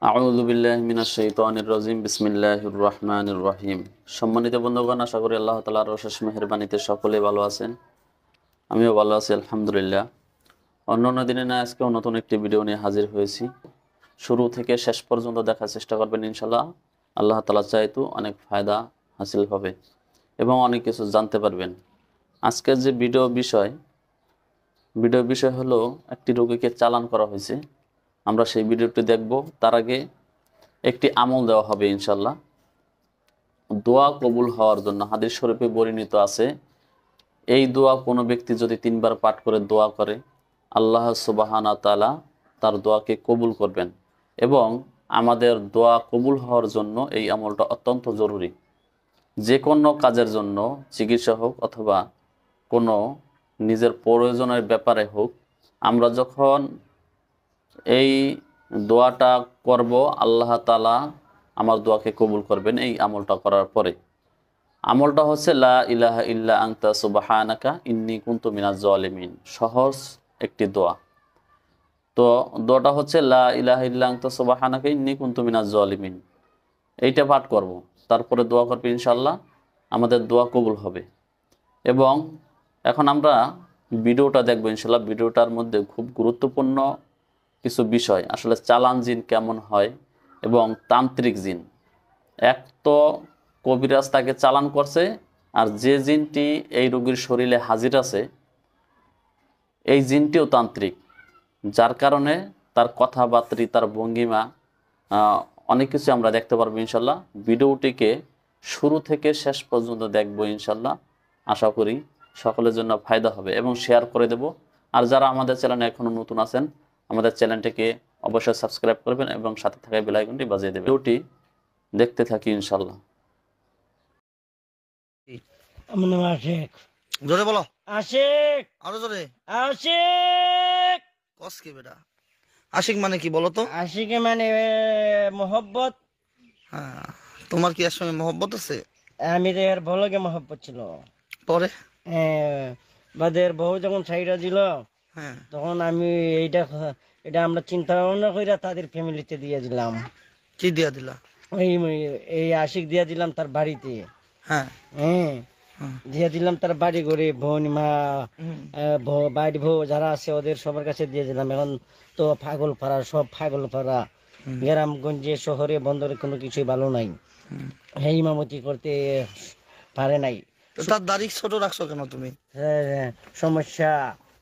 আউযু বিল্লাহি মিনাশ শাইতানির রাজিম বিসমিল্লাহির রহমানির রহিম। সম্মানিত বন্ধুগণ, আশা করি আল্লাহ তাআলার অশেষ মেহেরবানিতে সকলে ভালো আছেন। আমিও ভালো আছি আলহামদুলিল্লাহ। অন্যান্য দিনে না আজকেও নতুন একটি ভিডিও নিয়ে হাজির হয়েছি। শুরু থেকে শেষ পর্যন্ত দেখার চেষ্টা করবেন ইনশাআল্লাহ। আল্লাহ তাআলা চাইতো অনেক ফায়দা হাসিল হবে এবং অনেক কিছু জানতে পারবেন। আজকের যে ভিডিও বিষয় হলো একটি রোগীকে চালান করা হয়েছে। আমরা সেই ভিডিওটি দেখব। তার আগে একটি আমল দেওয়া হবে ইনশাল্লাহ দোয়া কবুল হওয়ার জন্য। হাদিস শরীফে বর্ণিত আছে, এই দোয়া কোনো ব্যক্তি যদি 3বার পাঠ করে দোয়া করে, আল্লাহ সুবহানাহু ওয়া তাআলা তার দোয়াকে কবুল করবেন। এবং আমাদের দোয়া কবুল হওয়ার জন্য এই আমলটা অত্যন্ত জরুরি। যে কোনো কাজের জন্য, চিকিৎসা হোক অথবা কোনো নিজের প্রয়োজনের ব্যাপারে হোক, আমরা যখন এই দোয়াটা করব, আল্লাহ তাআলা আমার দোয়াকে কবুল করবেন এই আমলটা করার পরে। আমলটা হচ্ছে লা ইলাহা ইল্লা আনতা সুবহানাকা ইন্নী কুনতু মিনাজ জালিমিন। সহজ একটি দোয়া। তো দোয়াটা হচ্ছে লা ইলাহা ইল্লা আনতা সুবহানাকা ইন্নী কুনতু মিনাজ জালিমিন। এইটা পাঠ করব, তারপরে দোয়া করবে ইনশাআল্লাহ আমাদের দোয়া কবুল হবে। এবং এখন আমরা ভিডিওটা দেখব ইনশাআল্লাহ। ভিডিওটার মধ্যে খুব গুরুত্বপূর্ণ কিছু বিষয়, আসলে চালান জিন কেমন হয় এবং তান্ত্রিক জিন। এক তো কবিরাজ তাকে চালান করছে, আর যে জিনটি এই রোগীর শরীরে হাজির আছে এই জিনটিও তান্ত্রিক, যার কারণে তার কথাবার্তা, তার ভঙ্গিমা, অনেক কিছু আমরা দেখতে পারবো ইনশাল্লাহ। ভিডিওটিকে শুরু থেকে শেষ পর্যন্ত দেখবো ইনশাল্লাহ। আশা করি সকলের জন্য ফায়দা হবে এবং শেয়ার করে দেব। আর যারা আমাদের চ্যানেলে এখনও নতুন আছেন, আমাদের চ্যানেলটিকে অবশ্যই সাবস্ক্রাইব করবেন এবং সাথে থাকা বেল আইকনটি বাজিয়ে দেবেন। ভিডিওটি দেখতে থাকি ইনশাল্লাহ। আমার নাম আশিক। জোরে বলো, আশিক, আরো জোরে। আশিক। কস কি বেটা? আশিক মানে কি বলো তো? আশিকে মানে মোহব্বত। হ্যাঁ, তোমার কি এর সঙ্গে মহব্বত আছে? আমি তো এর ভলগে মোহব্বত ছিল। পরে বাদের বউ যখন সাইডা দিল, হ্যাঁ, তখন আমি এইটা এটা আমরা চিন্তা ভাবনা করে তাদের ফ্যামিলিতে দিয়ে দিলাম। কি দিয়া দিলা? এই এই আশিক দিয়ে দিলাম তার বাড়িতে। হ্যাঁ, হ্যাঁ, হুম, দিয়ে দিলাম তার বাড়ি ঘরে, বোন মা, হুম, বাড়ি বউ যারা আছে ওদের সবার কাছে দিয়ে দিলাম। এখন তো পাগল পাড়া, সব পাগল পাড়া, হুম, গ্রামগঞ্জে শহরে বন্দরে কোনো কিছুই ভালো নাই। হুম। হ্যাঁ, ইমামতি করতে পারে নাই। তো তার দাড়ি ছোট রাখছো কেন তুমি? হ্যাঁ, সমস্যা।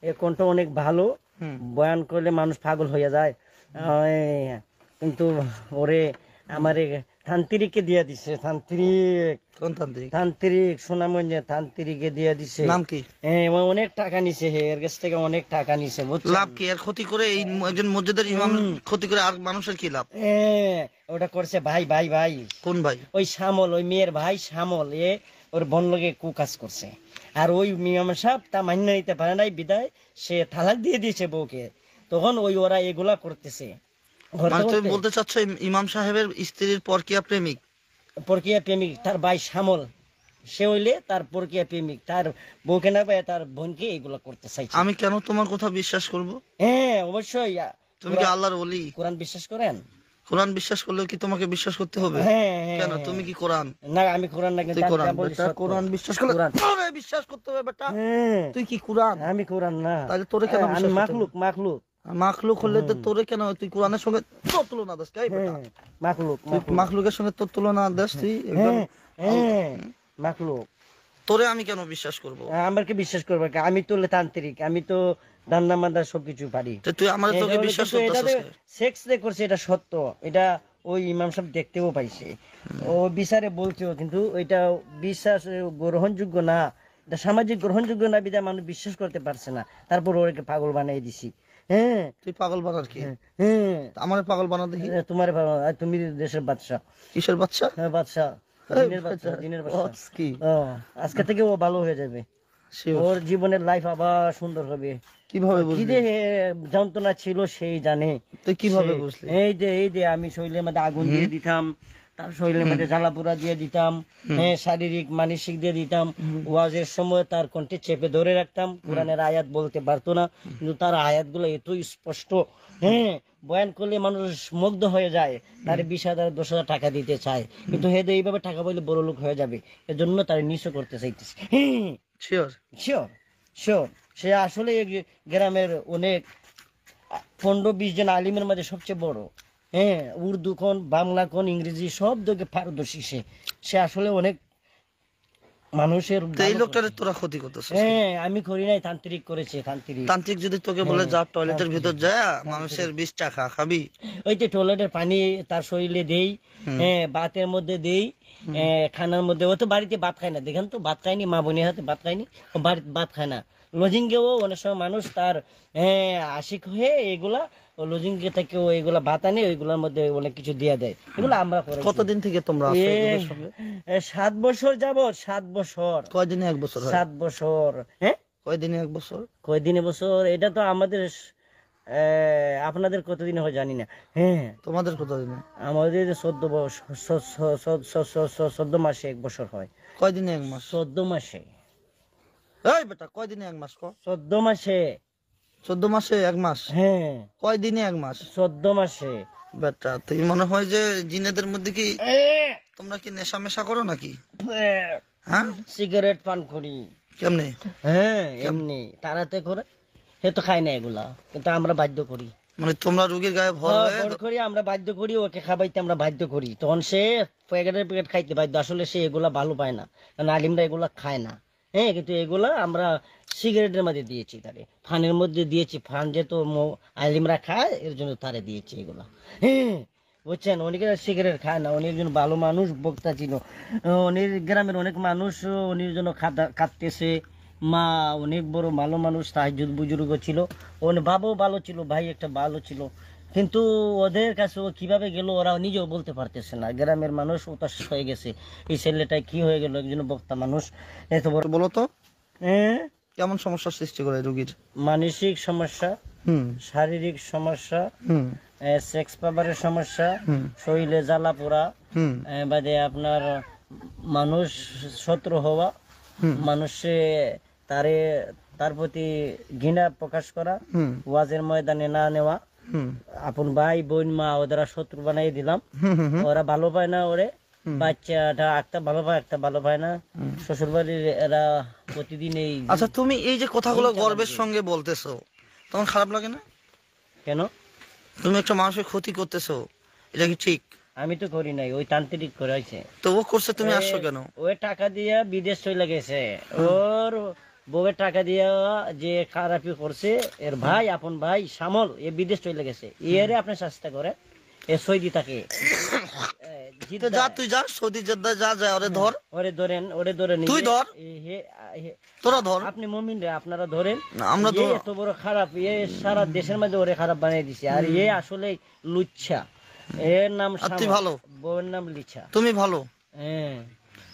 এ কণ্ঠ অনেক ভালো, হুম, বয়ান করলে মানুষ পাগল হয়ে যায়। কিন্তু ওরে আমারে তান্ত্রিককে দিয়ে দিছে। তান্ত্রিক, কোন তান্ত্রিক? তান্ত্রিক সুনামগঞ্জে তান্ত্রিকে দিয়ে দিছে। নাম কি? হ্যাঁ, ও অনেক টাকা নিছে, এর কাছ থেকে অনেক টাকা নিছে, বুঝছেন? লাভ কি? এর ক্ষতি করে এই একজন মসজিদের ইমাম ক্ষতি করে আর মানুষের কি লাভ? হ্যাঁ, ওটা করছে ভাই ভাই ভাই। কোন ভাই? ওই শ্যামল, ওই মেয়ের ভাই শ্যামল, ওর বোন লগে কুকাজ করছে। আর ওই মিয়াম সাহেব তা মান্য নিতে পারে নাই, বিদায় সে তালাক দিয়ে দিয়েছে বউকে। তখন ওরা এগুলা করতেছে। মানে তুমি বলতে চাচ্ছ ইমাম সাহেবের স্ত্রীর পরকীয়া প্রেমিক? পরকিয়া প্রেমিক তার ভাই শ্যামল, সে হইলে তার পরকিয়া প্রেমিক, তার বউকে না পায় তার বোনকে এগুলা করতে চাইছে। আমি কেন তোমার কথা বিশ্বাস করব? হ্যাঁ, অবশ্যই। তুমি কি আল্লাহর ওলি? কোরআন বিশ্বাস করেন? কোরআন বিশ্বাস করলেও কি তোমাকে বিশ্বাস করতে হবে? হ্যাঁ, হ্যাঁ, কেন, তুমি কি কোরআন? না, আমি কোরআন না, কিন্তু তুই আমি কোরআন যা বলি বেটা, সত্য। কোরআন বিশ্বাস করলে কোরআন। তোরে বিশ্বাস করতে হবে বেটা। হ্যাঁ, তুই কি কোরআন? আমি কোরআন না। তাহলে তোরে কেন আমি বিশ্বাস করতে হবে? মাখলুক, মাখলুক। মাখলুক হলে তো তোরে কেন তুই কোরআনের সঙ্গে তোর তুলনা দিস? এই বেটা, হ্যাঁ, মাখলুক, তুই মাখলুকের সঙ্গে তোর তুলনা দিস? তুই একজন হ্যাঁ, হ্যাঁ, মাখলুক। তোরে আমি কেন বিশ্বাস করব? আমাকে বিশ্বাস করবে কে? আমি তো তান্ত্রিক, আমি তো রান্না বান্না সবকিছু পারি। তো তুই আমার তোকে বিশ্বাস করতেছিস? সেক্স করছে, এটা সত্য। এটা ওই ইমাম সাহেব দেখতেও পাইছে, ও বিচারে বলছেও, কিন্তু ওইটা বিশ্বাস গ্রহণযোগ্য না। এটা সামাজিক গ্রহণযোগ্য না, বিধায় মানুষ বিশ্বাস করতে পারছে না। তারপর ওকে পাগল বানিয়ে দিছি। হ্যাঁ, তুই পাগল বানার কি? হ্যাঁ, আমার পাগল বানা দেখি। তোমার তুমি দেশের বাদশা। কিসের বাচ্চা? হ্যাঁ, বাদশা, দিনের বাদশা, দিনের বাদশা। কি আজকে থেকে ও ভালো হয়ে যাবে, ওর জীবনের লাইফ আবার সুন্দর হবে। কিভাবে কি বুঝলি? যে যন্ত্রণা ছিল সেই জানে। তুই কিভাবে বুঝলি? এই যে আমি শরীরের মধ্যে আগুন দিয়ে দিতাম, তার শরীরের মধ্যে জ্বালাপোড়া দিয়ে দিতাম, হ্যাঁ শারীরিক মানসিক দিয়ে দিতাম। ওয়াজের সময় তার কণ্ঠে চেপে ধরে রাখতাম, কোরআনের আয়াত বলতে পারতো না, কিন্তু তার আয়াতগুলো এত স্পষ্ট, হ্যাঁ বয়ান করলে মানুষ মুগ্ধ হয়ে যায়, তার 20,000 10,000 টাকা দিতে চায়, কিন্তু হেদে এইভাবে টাকা বলে বড় লোক হয়ে যাবে, এজন্য তার নিঃস্ব করতে চাইতেছে। হ্যাঁ শিওর। শিওর শিওর, সে আসলে এই গ্রামের অনেক 15-20 জন আলিমের মাঝে সবচেয়ে বড়, হ্যাঁ উর্দু কোন বাংলা কোন ইংরেজি সব দিকে পারদর্শী, সে আসলে অনেক মানুষের তো এই ভালো লোকটারে করে। তোরা ক্ষতি করতেছিস। হ্যাঁ আমি করি নাই, তান্ত্রিক করেছে, তান্ত্রিক। তান্ত্রিক যদি তোকে বলে যা টয়লেটের ভিতর যায় মানুষের 20 টাকা খাবি, ওই যে টয়লেটের পানি তার শরীরে দেই, হ্যাঁ ভাতের মধ্যে দেই, খানার মধ্যে, ও তো বাড়িতে ভাত খায় না, দেখেন তো ভাত খায়নি, মা বোনের হাতে ভাত খায়নি, ও বাড়িতে ভাত খায় না। লজিঙ্গেও অনেক সময় মানুষ তার আশিক হয়ে এগুলা, ও লজিঙ্গে থেকেও এগুলা ভাত আনে, ওইগুলোর মধ্যে অনেক কিছু দিয়ে দেয়, এগুলো আমরা করি। কতদিন থেকে তোমরা আছো এগুলোর সঙ্গে? 7 বছর যাবত, 7 বছর, কয়দিনে 1 বছর হয়? 7 বছর। হ্যাঁ কয়দিনে 1 বছর? কয়দিনে বছর এটা তো আমাদের আপনাদের কতদিন হয় জানি না। হ্যাঁ তোমাদের কতদিনে? আমাদের 14 মাসে 1 বছর হয়। কয়দিনে 1 মাস? 14 মাসে, এই বেটা কয়দিনে 1 মাস? 14 মাসে। 14 মাসে 1 মাস? হ্যাঁ কয়দিনে 1 মাস? 14 মাসে। বেটা তুই মনে হয় যে জিনেদের মধ্যে কি তোমরা কি নেশা মেশা করো নাকি? হ্যাঁ সিগারেট পান করি। কেমনে? হ্যাঁ এমনি তারাতে করে, সে তো খায় না এগুলা, কিন্তু আমরা বাধ্য করি। মানে তোমরা রোগীর গায়ে ভর হয়ে ভর করি, আমরা বাধ্য করি, ওকে খাবাইতে আমরা বাধ্য করি, তখন সে প্যাকেটের প্যাকেট খাইতে বাধ্য। আসলে সে এগুলা ভালো পায় না, কারণ আলিমরা এগুলা খায় না। হ্যাঁ কিন্তু এগুলা আমরা সিগারেটের মধ্যে দিয়েছি, তারে ফানের মধ্যে দিয়েছি, ফান যেহেতু আলিমরা খায় এর জন্য তারে দিয়েছি এগুলা। হ্যাঁ বুঝছেন, অনেকে সিগারেট খায় না, উনি একজন ভালো মানুষ, বক্তা ছিল, উনি গ্রামের অনেক মানুষ উনির জন্য কাঁদতেছে। মা অনেক বড় ভালো মানুষ, তাহাজ্জুদ বুজুর্গ ছিল, উনি বাবাও ভালো ছিল, ভাই একটা ভালো ছিল, কিন্তু ওদের কাছে ও কিভাবে গেল ওরা নিজেও বলতে পারতেছে না। গ্রামের মানুষ হতাশ হয়ে গেছে, এই ছেলেটা কি হয়ে গেল, একজন বক্তা মানুষ এত বড়। বলো তো হ্যাঁ কেমন সমস্যার সৃষ্টি করে রোগীর? মানসিক সমস্যা, শারীরিক সমস্যা, সেক্স পাওয়ারের সমস্যা, শরীরে জ্বালা পোড়া, বাদে আপনার মানুষ শত্রু হওয়া, মানুষে তার প্রতি ঘৃণা প্রকাশ করা, ওয়াজের ময়দানে না নেওয়া, আপন ভাই বোন মা ওদের শত্রু বানাই দিলাম, ওরা ভালো পায় না, ওরে বাচ্চাটা একটা ভালো পায় একটা ভালো পায় না, শ্বশুর বাড়ির এরা প্রতিদিন এই। আচ্ছা তুমি এই যে কথাগুলো গর্বের সঙ্গে বলতেছো, তোমার খারাপ লাগে না? কেন? তুমি একটা মানুষের ক্ষতি করতেছো, এটা কি ঠিক? আমি তো করি নাই, ওই তান্ত্রিক করাইছে। তো ও করছে, তুমি আসছো কেন? ওই টাকা দিয়া বিদেশ চলে গেছে, ওর বউয়ের টাকা দিয়া যে খারাপি করছে, এর ভাই আপন ভাই শ্যামল এ বিদেশ চলে গেছে, এর আপনি চেষ্টা করে এ সৌদি থাকে। তো যা তুই যা সৌদি জেদ্দা যা যা ওরে ধর, ওরে ধরেন তুই ধর, তোরা ধর, আপনি মুমিন রে আপনারা ধরেন। আমরা এ এত বড় খারাপ, এ সারা দেশের মধ্যে ওরে খারাপ বানিয়ে দিছে, আর এ আসলে লুচ্ছা, এর নাম তুই ভালো, বউয়ের নাম লিছা, তুমি ভালো। হ্যাঁ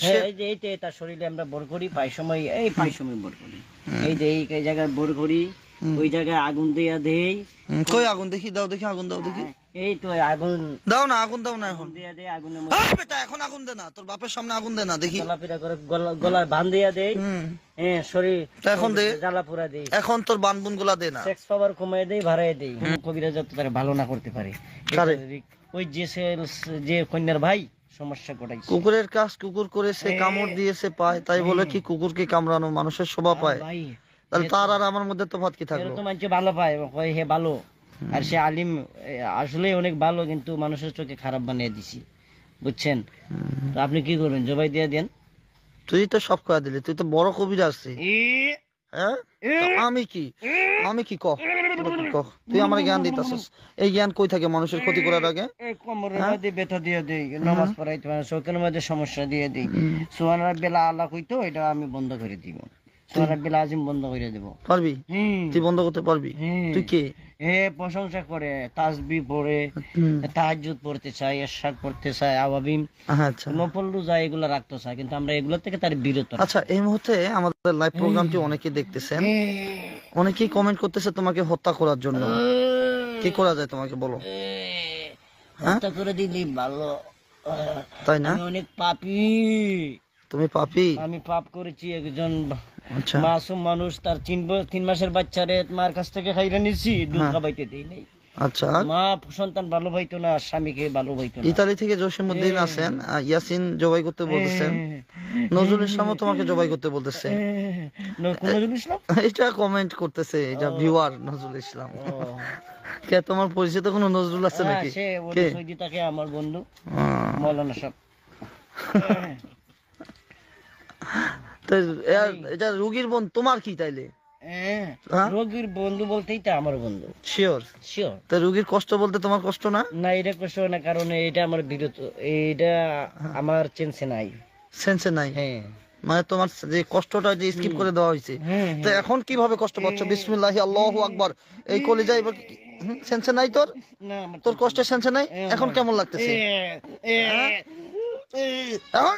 হ্যাঁ এই যে এইটা তার শরীরে আমরা বর করি, পাই সময় বর করি, এই যে এই জায়গায় বর করি, ওই জায়গায় আগুন দিয়া দেই। কই আগুন দেখি, দাও দেখি আগুন, দাও দেখি। এই তো আগুন দাও না, আগুন দাও না এখন। দিয়া দেই আগুনের এই বেটা এখন আগুন দে না, তোর বাপের সামনে আগুন দে না দেখি। চলাফেরা করে গলায় বান দিয়া দেই, হ্যাঁ শরীর এখন দে, জ্বালা পোড়া দেই, এখন তোর বানবুন গুলা দে না। সেক্স পাওয়ার কমায় দেই, ভাড়ায় দেই। কবিরা যত তারে ভালো না করতে পারে, ওই যে কন্যার ভাই সমস্যা ঘটাইছে। কুকুরের কাজ কুকুর করে সে কামড় দিয়েছে পায়, তাই বলে কি কুকুরকে কামড়ানো মানুষের শোভা পায়? ভাই তাহলে তার আর আমার মধ্যে তফাৎ কি থাকলো? এরকম মানুষ ভালো পায়, কয় হে ভালো, আর সে আলিম আসলে অনেক ভালো, কিন্তু মানুষের চোখে খারাপ বানিয়ে দিছি, বুঝছেন? তো আপনি কি করবেন, জবাই দিয়ে দেন। তুই তো সব কয়া দিলি, তুই তো বড় কবির আসছিস। হ্যাঁ আমি কি কহ, তুই আমার জ্ঞান দিতেছিস, এই জ্ঞান কই থাকে মানুষের ক্ষতি করার আগে? কোমরের মধ্যে ব্যথা দিয়ে দেই, নামাজ পড়াইতে পারে, চোখের মধ্যে সমস্যা দিয়ে দেই, সুবহান রাব্বিল আলা কইতো এটা আমি বন্ধ করে দিব, সুবহান রাব্বিল আজিম বন্ধ করে দেব। পারবি? তুই বন্ধ করতে পারবি? তুই কে? প্রশংসা করে, তাসবিহ পড়ে, তাহাজ্জুদ পড়তে চায়, ইশরাক পড়তে চায়, আওয়াবিন, আচ্ছা নফল রোজা এগুলো রাখতে চায়, কিন্তু আমরা এগুলো থেকে তার বিরত। আচ্ছা এই মুহূর্তে আমাদের লাইভ প্রোগ্রামটি অনেকে দেখতেছেন, অনেকেই কমেন্ট করতেছে তোমাকে হত্যা করার জন্য, কি করা যায় তোমাকে বলো? হত্যা করে দিলি ভালো। তাই না? আমি অনেক পাপী, তুমি পাপী? আমি পাপ করেছি। একজন আচ্ছা মাসুম মানুষ, তার 3 মাসের বাচ্চারে মার কাছ থেকে খাইরা নিছি, দুধ হ্যাঁ। খাবাইতে দেই নাই। আচ্ছা। মা সন্তান ভালো পাইতো না, স্বামীকে ভালো পাইতো না। ইতালি থেকে জসিমউদ্দিন আছেন, ইয়াসিন জবাই করতে বলতেছেন, নজরুল ইসলামও তোমাকে জবাই করতে বলতেছে। কোন জিনিস না? এটা কমেন্ট করতেছে, এটা ভিউয়ার নজরুল ইসলাম। কে তোমার পরিচিত কোনো নজরুল আছে নাকি? সে কে? সৌদি থাকে আমার বন্ধু আহ, মৌলানা সাহেব। তো এটা রুগীর বোন তোমার কি তাইলে? হ্যাঁ? রোগীর বন্ধু বলতেই তো আমার বন্ধু, শিওর? শিওর। তো রুগীর কষ্ট বলতে তোমার কষ্ট না? না, এটা কষ্ট না, কারণ এটা আমার বিরত, এটা আমার চেনসে নাই। সেন্সে নাই? হ্যাঁ মানে তোমার যে কষ্টটা যে স্কিপ করে দেওয়া হয়েছে, হ্যাঁ তো এখন কিভাবে কষ্ট পাচ্ছ? বিসমিল্লাহি আল্লাহু আকবার, এই কলিজা এবার সেন্সে নাই তোর? না, আমার তোর কষ্টের সেন্সে নাই? এখন কেমন লাগতেছে? এখন